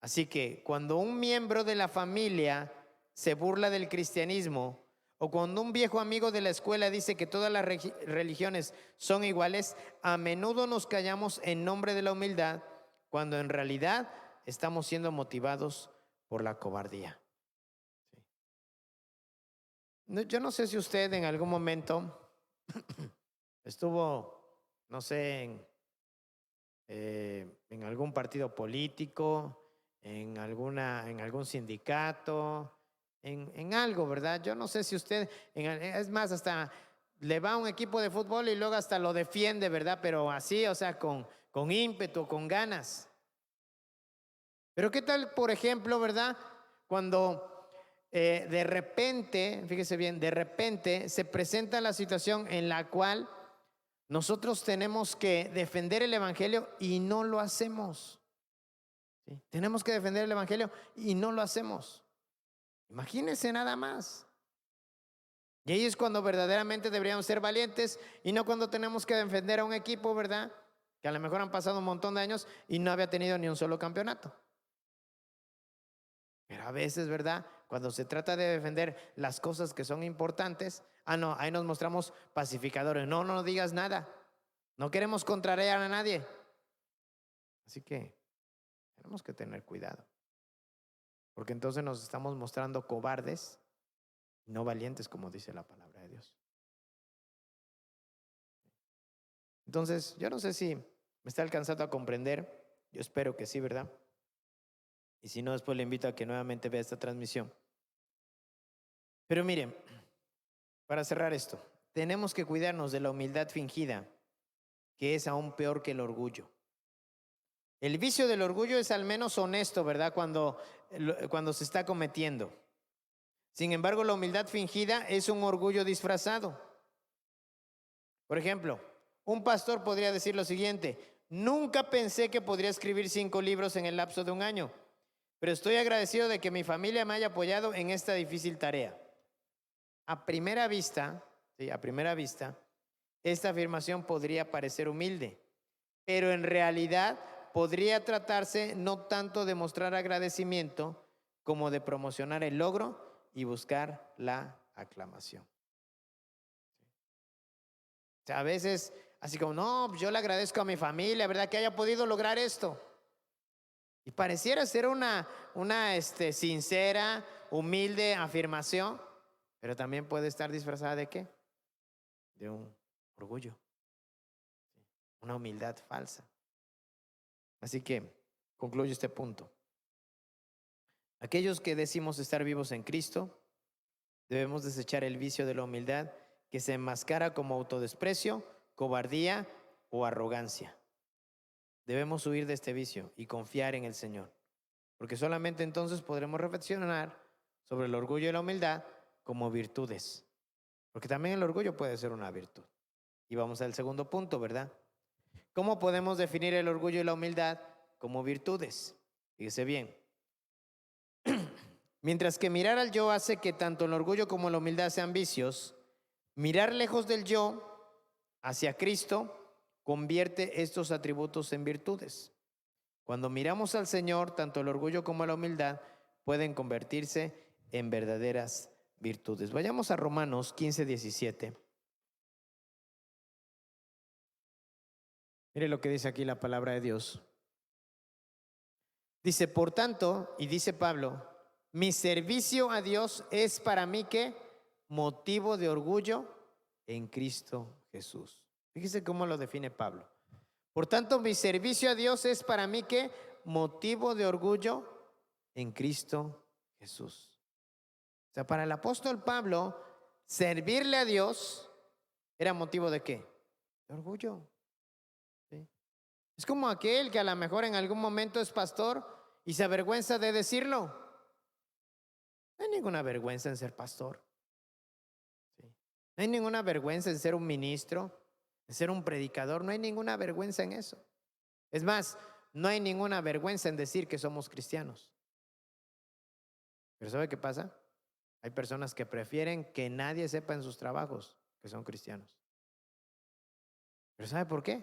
Así que cuando un miembro de la familia se burla del cristianismo o cuando un viejo amigo de la escuela dice que todas las religiones son iguales, a menudo nos callamos en nombre de la humildad cuando en realidad estamos siendo motivados por la cobardía. Yo no sé si usted en algún momento estuvo, no sé, en algún partido político, en algún sindicato, en algo, ¿verdad? Yo no sé si usted, es más, hasta le va a un equipo de fútbol y luego hasta lo defiende, ¿verdad? Pero así, o sea, con ímpetu, con ganas. Pero ¿qué tal, por ejemplo, verdad? Cuando de repente, fíjese bien, de repente se presenta la situación en la cual nosotros tenemos que defender el evangelio y no lo hacemos. ¿Sí? Tenemos que defender el evangelio y no lo hacemos. Imagínense nada más. Y ahí es cuando verdaderamente deberíamos ser valientes y no cuando tenemos que defender a un equipo, ¿verdad? Que a lo mejor han pasado un montón de años y no había tenido ni un solo campeonato. Pero a veces, ¿verdad? Cuando se trata de defender las cosas que son importantes, no, ahí nos mostramos pacificadores. No, no digas nada. No queremos contrariar a nadie. Así que tenemos que tener cuidado. Porque entonces nos estamos mostrando cobardes, no valientes, como dice la palabra de Dios. Entonces, yo no sé si me está alcanzando a comprender. Yo espero que sí, ¿verdad? Y si no, después le invito a que nuevamente vea esta transmisión. Pero miren, para cerrar esto, tenemos que cuidarnos de la humildad fingida, que es aún peor que el orgullo. El vicio del orgullo es al menos honesto, ¿verdad? Cuando se está cometiendo. Sin embargo, la humildad fingida es un orgullo disfrazado. Por ejemplo, un pastor podría decir lo siguiente: nunca pensé que podría escribir 5 libros en el lapso de un año, pero estoy agradecido de que mi familia me haya apoyado en esta difícil tarea. A primera vista, ¿sí? A primera vista, esta afirmación podría parecer humilde, pero en realidad podría tratarse no tanto de mostrar agradecimiento como de promocionar el logro y buscar la aclamación. O sea, a veces, así como, no, yo le agradezco a mi familia, ¿verdad? Que haya podido lograr esto. Y pareciera ser una sincera, humilde afirmación, pero también puede estar disfrazada ¿de qué? De un orgullo, una humildad falsa. Así que concluyo este punto. Aquellos que decimos estar vivos en Cristo, debemos desechar el vicio de la humildad que se enmascara como autodesprecio, cobardía o arrogancia. Debemos huir de este vicio y confiar en el Señor, porque solamente entonces podremos reflexionar sobre el orgullo y la humildad como virtudes, porque también el orgullo puede ser una virtud. Y vamos al segundo punto, ¿verdad? ¿Cómo podemos definir el orgullo y la humildad? Como virtudes. Fíjese bien. Mientras que mirar al yo hace que tanto el orgullo como la humildad sean vicios, mirar lejos del yo hacia Cristo convierte estos atributos en virtudes. Cuando miramos al Señor, tanto el orgullo como la humildad pueden convertirse en verdaderas virtudes. Vayamos a Romanos 15:17. Mire lo que dice aquí la palabra de Dios. Dice, por tanto, y dice Pablo, mi servicio a Dios es para mí ¿qué? Motivo de orgullo en Cristo Jesús. Fíjese cómo lo define Pablo. Por tanto, mi servicio a Dios es para mí ¿qué? Motivo de orgullo en Cristo Jesús. O sea, para el apóstol Pablo, servirle a Dios era motivo de ¿qué? De orgullo. ¿Sí? Es como aquel que a lo mejor en algún momento es pastor y se avergüenza de decirlo. No hay ninguna vergüenza en ser pastor. ¿Sí? No hay ninguna vergüenza en ser un ministro, en ser un predicador. No hay ninguna vergüenza en eso. Es más, no hay ninguna vergüenza en decir que somos cristianos. Pero ¿sabe qué pasa? Hay personas que prefieren que nadie sepa en sus trabajos que son cristianos. ¿Pero sabe por qué?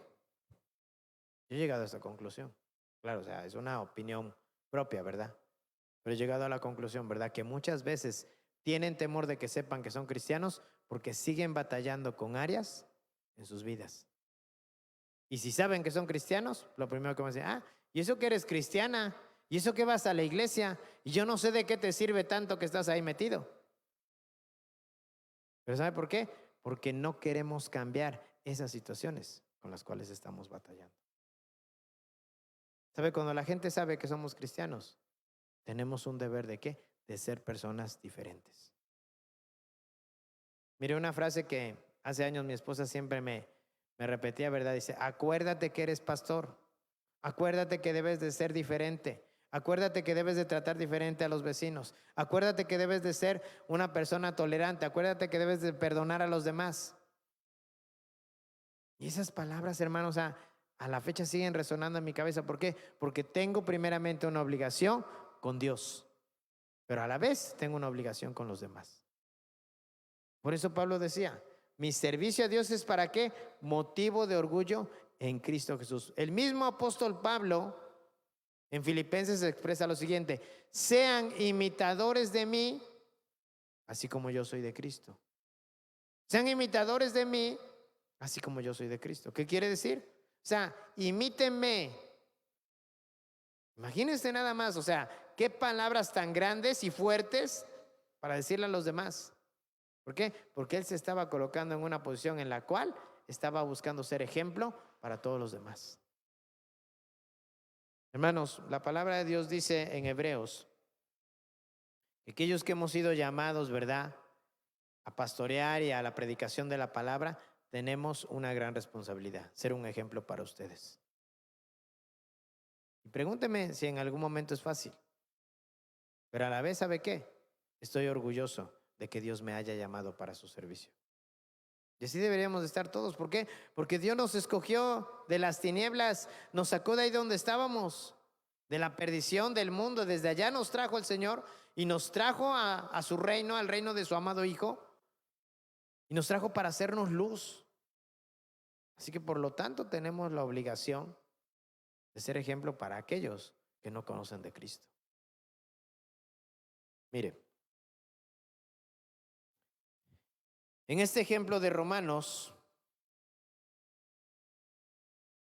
Yo he llegado a esta conclusión. Claro, o sea, es una opinión propia, ¿verdad? Pero he llegado a la conclusión, ¿verdad? Que muchas veces tienen temor de que sepan que son cristianos porque siguen batallando con áreas en sus vidas. Y si saben que son cristianos, lo primero que van a decir, ¿y eso que eres cristiana? ¿Y eso que vas a la iglesia? Y yo no sé de qué te sirve tanto que estás ahí metido. ¿Pero sabe por qué? Porque no queremos cambiar esas situaciones con las cuales estamos batallando. ¿Sabe? Cuando la gente sabe que somos cristianos, tenemos un deber de ¿qué? De ser personas diferentes. Mire, una frase que hace años mi esposa siempre me repetía, ¿verdad? Dice, acuérdate que eres pastor. Acuérdate que debes de ser diferente. Acuérdate que debes de tratar diferente a los vecinos. Acuérdate que debes de ser una persona tolerante. Acuérdate que debes de perdonar a los demás. Y esas palabras, hermanos, a la fecha siguen resonando en mi cabeza. ¿Por qué? Porque tengo primeramente una obligación con Dios, pero a la vez tengo una obligación con los demás. Por eso Pablo decía, mi servicio a Dios es ¿para qué? Motivo de orgullo en Cristo Jesús. El mismo apóstol Pablo en Filipenses expresa lo siguiente, sean imitadores de mí, así como yo soy de Cristo. Sean imitadores de mí, así como yo soy de Cristo. ¿Qué quiere decir? O sea, imítenme. Imagínense nada más, o sea, qué palabras tan grandes y fuertes para decirle a los demás. ¿Por qué? Porque él se estaba colocando en una posición en la cual estaba buscando ser ejemplo para todos los demás. Hermanos, la palabra de Dios dice en Hebreos que aquellos que hemos sido llamados, ¿verdad?, a pastorear y a la predicación de la palabra, tenemos una gran responsabilidad, ser un ejemplo para ustedes. Y pregúnteme si en algún momento es fácil, pero a la vez, ¿sabe qué? Estoy orgulloso de que Dios me haya llamado para su servicio. Y así deberíamos de estar todos. ¿Por qué? Porque Dios nos escogió de las tinieblas, nos sacó de ahí donde estábamos, de la perdición del mundo. Desde allá nos trajo el Señor y nos trajo a su reino, al reino de su amado Hijo. Y nos trajo para hacernos luz. Así que por lo tanto tenemos la obligación de ser ejemplo para aquellos que no conocen de Cristo. Mire, en este ejemplo de Romanos,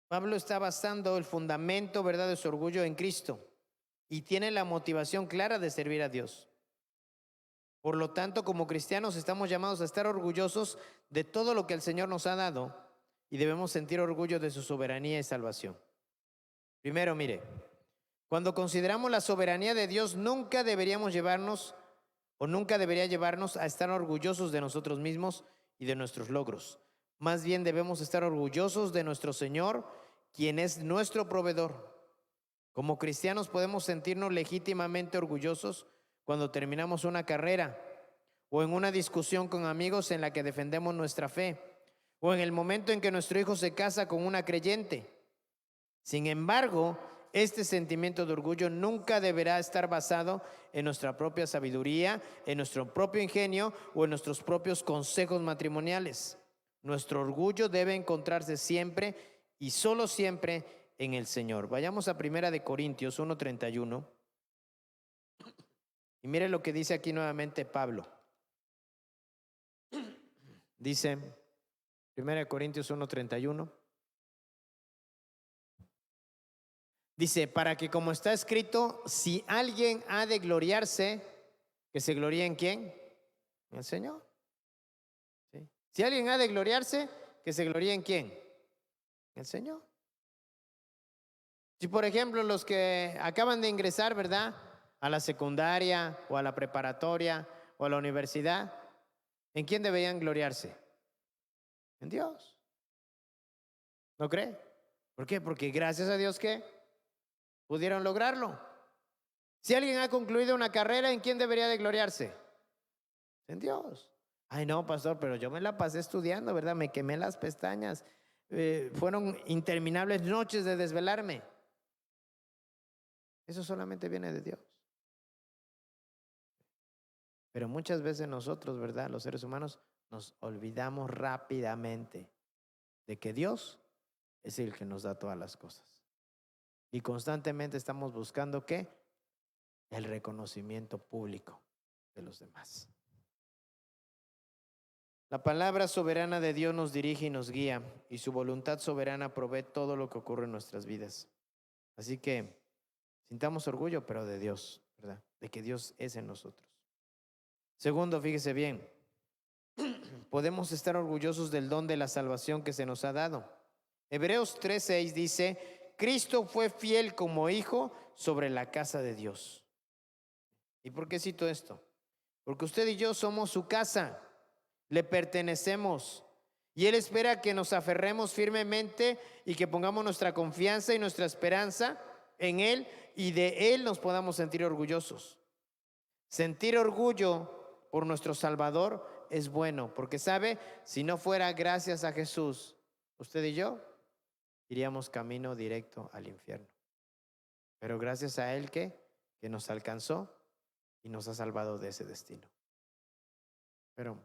Pablo está basando el fundamento, ¿verdad?, de su orgullo en Cristo y tiene la motivación clara de servir a Dios. Por lo tanto, como cristianos estamos llamados a estar orgullosos de todo lo que el Señor nos ha dado y debemos sentir orgullo de su soberanía y salvación. Primero, mire, cuando consideramos la soberanía de Dios, nunca debería llevarnos a estar orgullosos de nosotros mismos y de nuestros logros. Más bien debemos estar orgullosos de nuestro Señor, quien es nuestro proveedor. Como cristianos podemos sentirnos legítimamente orgullosos cuando terminamos una carrera o en una discusión con amigos en la que defendemos nuestra fe, o en el momento en que nuestro hijo se casa con una creyente. Sin embargo, este sentimiento de orgullo nunca deberá estar basado en nuestra propia sabiduría, en nuestro propio ingenio o en nuestros propios consejos matrimoniales. Nuestro orgullo debe encontrarse siempre y solo siempre en el Señor. Vayamos a 1 Corintios 1:31 y mire lo que dice aquí nuevamente Pablo. Dice 1 Corintios 1:31. Dice, para que como está escrito, si alguien ha de gloriarse, que se gloríe en ¿quién? En el Señor. ¿Sí? Si alguien ha de gloriarse, que se gloríe en ¿quién? En el Señor. Si por ejemplo los que acaban de ingresar, ¿verdad? A la secundaria o a la preparatoria o a la universidad, ¿en quién deberían gloriarse? En Dios. ¿No cree? ¿Por qué? Porque gracias a Dios que pudieron lograrlo. Si alguien ha concluido una carrera, ¿en quién debería de gloriarse? En Dios. Ay, no, pastor, pero yo me la pasé estudiando, ¿verdad? Me quemé las pestañas. Fueron interminables noches de desvelarme. Eso solamente viene de Dios. Pero muchas veces nosotros, ¿verdad? Los seres humanos nos olvidamos rápidamente de que Dios es el que nos da todas las cosas. Y constantemente estamos buscando ¿qué? El reconocimiento público de los demás. La palabra soberana de Dios nos dirige y nos guía, y su voluntad soberana provee todo lo que ocurre en nuestras vidas. Así que sintamos orgullo, pero de Dios, ¿verdad? De que Dios es en nosotros. Segundo, fíjese bien, podemos estar orgullosos del don de la salvación que se nos ha dado. Hebreos 3:6 dice, Cristo fue fiel como hijo sobre la casa de Dios. ¿Y por qué cito esto? Porque usted y yo somos su casa, le pertenecemos y Él espera que nos aferremos firmemente y que pongamos nuestra confianza y nuestra esperanza en Él y de Él nos podamos sentir orgullosos. Sentir orgullo por nuestro Salvador es bueno, porque sabe, si no fuera gracias a Jesús, usted y yo iríamos camino directo al infierno. Pero gracias a Él que nos alcanzó y nos ha salvado de ese destino. Pero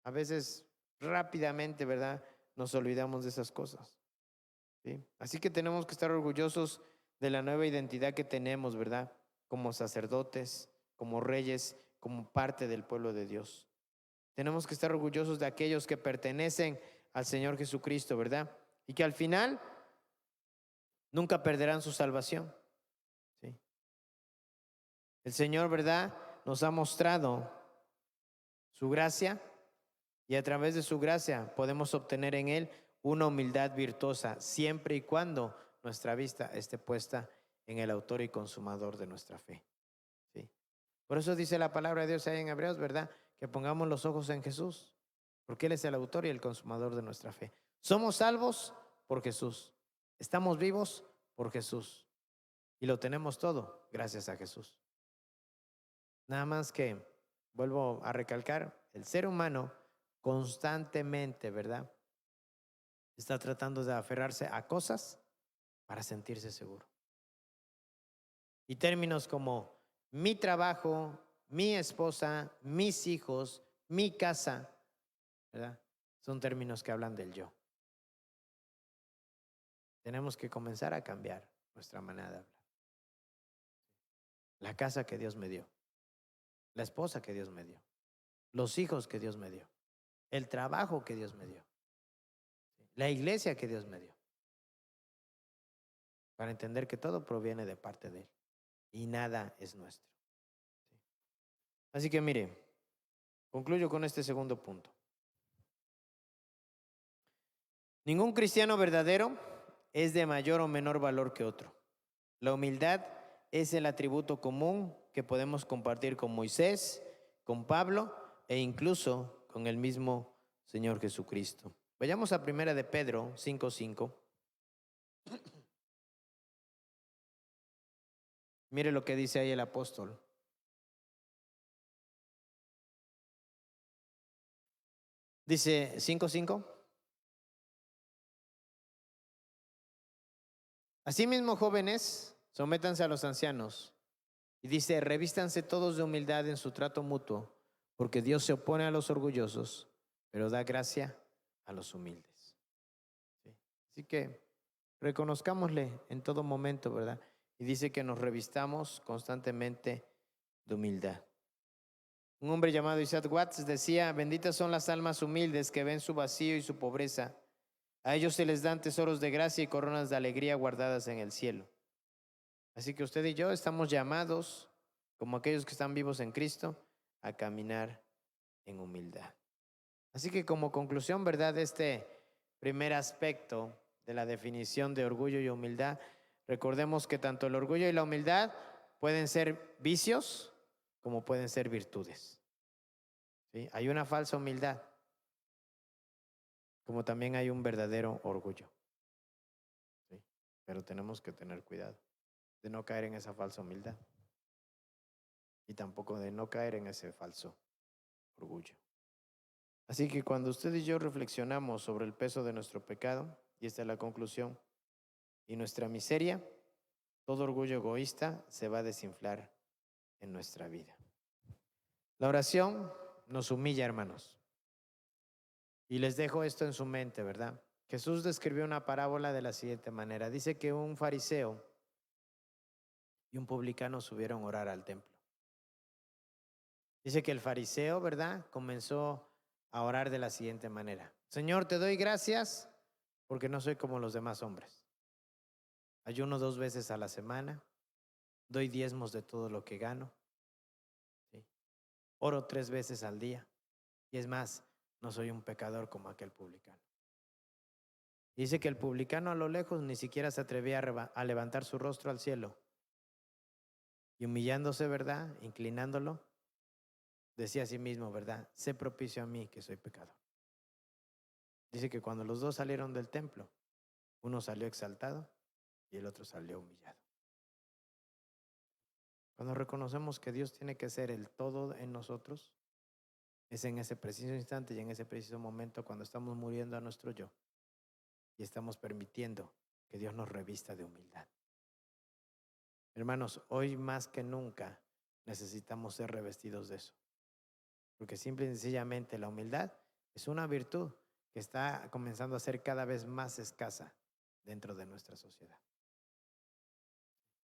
a veces rápidamente, ¿verdad? Nos olvidamos de esas cosas. ¿Sí? Así que tenemos que estar orgullosos de la nueva identidad que tenemos, ¿verdad? Como sacerdotes, como reyes, como parte del pueblo de Dios. Tenemos que estar orgullosos de aquellos que pertenecen al Señor Jesucristo, ¿verdad? Y que al final nunca perderán su salvación. ¿Sí? El Señor, ¿verdad? Nos ha mostrado su gracia y a través de su gracia podemos obtener en Él una humildad virtuosa, siempre y cuando nuestra vista esté puesta en el autor y consumador de nuestra fe. ¿Sí? Por eso dice la palabra de Dios ahí en Hebreos, ¿verdad? Que pongamos los ojos en Jesús, porque Él es el autor y el consumador de nuestra fe. Somos salvos por Jesús. Estamos vivos por Jesús. Y lo tenemos todo gracias a Jesús. Nada más que, vuelvo a recalcar, el ser humano constantemente, ¿verdad? Está tratando de aferrarse a cosas para sentirse seguro. Y términos como mi trabajo, mi esposa, mis hijos, mi casa, ¿verdad? Son términos que hablan del yo. Tenemos que comenzar a cambiar nuestra manera de hablar. La casa que Dios me dio, la esposa que Dios me dio, los hijos que Dios me dio, el trabajo que Dios me dio, la iglesia que Dios me dio. Para entender que todo proviene de parte de Él y nada es nuestro. Así que mire, concluyo con este segundo punto. Ningún cristiano verdadero es de mayor o menor valor que otro. La humildad es el atributo común que podemos compartir con Moisés, con Pablo e incluso con el mismo Señor Jesucristo. Vayamos a 1 de Pedro 5:5. Mire lo que dice ahí el apóstol. Dice 5:5. Asimismo, jóvenes, sométanse a los ancianos. Y dice, revístanse todos de humildad en su trato mutuo, porque Dios se opone a los orgullosos, pero da gracia a los humildes. ¿Sí? Así que reconozcámosle en todo momento, ¿verdad? Y dice que nos revistamos constantemente de humildad. Un hombre llamado Isaac Watts decía, benditas son las almas humildes que ven su vacío y su pobreza. A ellos se les dan tesoros de gracia y coronas de alegría guardadas en el cielo. Así que usted y yo estamos llamados, como aquellos que están vivos en Cristo, a caminar en humildad. Así que como conclusión, ¿verdad?, de este primer aspecto de la definición de orgullo y humildad, recordemos que tanto el orgullo y la humildad pueden ser vicios como pueden ser virtudes. ¿Sí? Hay una falsa humildad, como también hay un verdadero orgullo. ¿Sí? Pero tenemos que tener cuidado de no caer en esa falsa humildad y tampoco de no caer en ese falso orgullo. Así que cuando usted y yo reflexionamos sobre el peso de nuestro pecado, y esta es la conclusión, y nuestra miseria, todo orgullo egoísta se va a desinflar en nuestra vida. La oración nos humilla, hermanos. Y les dejo esto en su mente, ¿verdad? Jesús describió una parábola de la siguiente manera. Dice que un fariseo y un publicano subieron a orar al templo. Dice que el fariseo, ¿verdad?, comenzó a orar de la siguiente manera. Señor, te doy gracias porque no soy como los demás hombres. Ayuno 2 veces a la semana, doy diezmos de todo lo que gano, ¿sí? Oro 3 veces al día y es más, no soy un pecador como aquel publicano. Dice que el publicano a lo lejos ni siquiera se atrevía a levantar su rostro al cielo y humillándose, ¿verdad?, inclinándolo, decía a sí mismo, ¿verdad?, sé propicio a mí que soy pecador. Dice que cuando los dos salieron del templo, uno salió exaltado y el otro salió humillado. Cuando reconocemos que Dios tiene que ser el todo en nosotros, es en ese preciso instante y en ese preciso momento cuando estamos muriendo a nuestro yo y estamos permitiendo que Dios nos revista de humildad. Hermanos, hoy más que nunca necesitamos ser revestidos de eso, porque simple y sencillamente la humildad es una virtud que está comenzando a ser cada vez más escasa dentro de nuestra sociedad.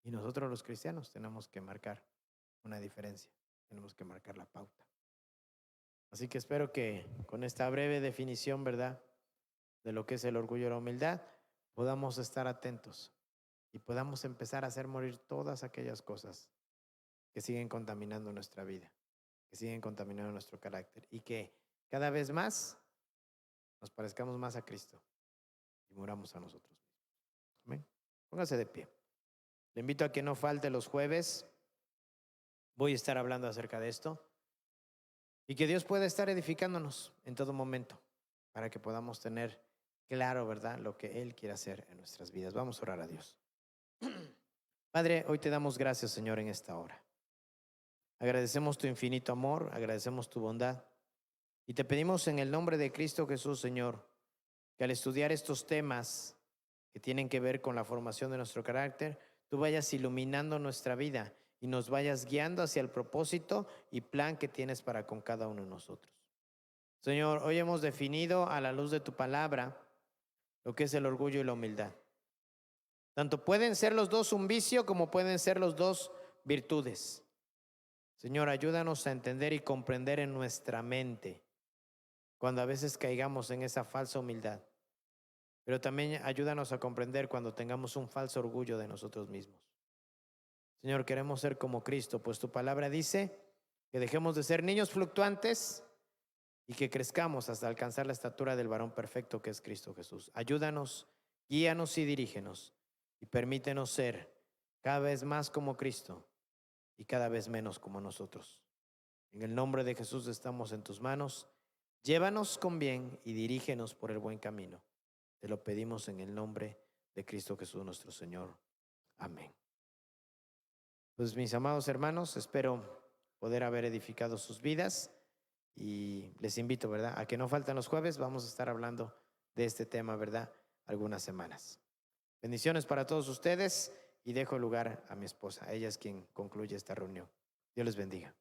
Y nosotros los cristianos tenemos que marcar una diferencia, tenemos que marcar la pauta. Así que espero que con esta breve definición, ¿verdad?, de lo que es el orgullo y la humildad, podamos estar atentos y podamos empezar a hacer morir todas aquellas cosas que siguen contaminando nuestra vida, que siguen contaminando nuestro carácter y que cada vez más nos parezcamos más a Cristo y muramos a nosotros mismos. Amén. Póngase de pie. Le invito a que no falte los jueves. Voy a estar hablando acerca de esto y que Dios pueda estar edificándonos en todo momento para que podamos tener claro, ¿verdad?, lo que Él quiere hacer en nuestras vidas. Vamos a orar a Dios. Padre, hoy te damos gracias, Señor, en esta hora. Agradecemos tu infinito amor, agradecemos tu bondad y te pedimos en el nombre de Cristo Jesús, Señor, que al estudiar estos temas que tienen que ver con la formación de nuestro carácter, tú vayas iluminando nuestra vida y nos vayas guiando hacia el propósito y plan que tienes para con cada uno de nosotros. Señor, hoy hemos definido a la luz de tu palabra lo que es el orgullo y la humildad. Tanto pueden ser los dos un vicio como pueden ser los dos virtudes. Señor, ayúdanos a entender y comprender en nuestra mente cuando a veces caigamos en esa falsa humildad. Pero también ayúdanos a comprender cuando tengamos un falso orgullo de nosotros mismos. Señor, queremos ser como Cristo, pues tu palabra dice que dejemos de ser niños fluctuantes y que crezcamos hasta alcanzar la estatura del varón perfecto que es Cristo Jesús. Ayúdanos, guíanos y dirígenos y permítenos ser cada vez más como Cristo y cada vez menos como nosotros. En el nombre de Jesús estamos en tus manos. Llévanos con bien y dirígenos por el buen camino. Te lo pedimos en el nombre de Cristo Jesús nuestro Señor. Amén. Pues mis amados hermanos, espero poder haber edificado sus vidas y les invito, ¿verdad?, a que no falten los jueves. Vamos a estar hablando de este tema, ¿verdad?, algunas semanas. Bendiciones para todos ustedes y dejo lugar a mi esposa. Ella es quien concluye esta reunión. Dios les bendiga.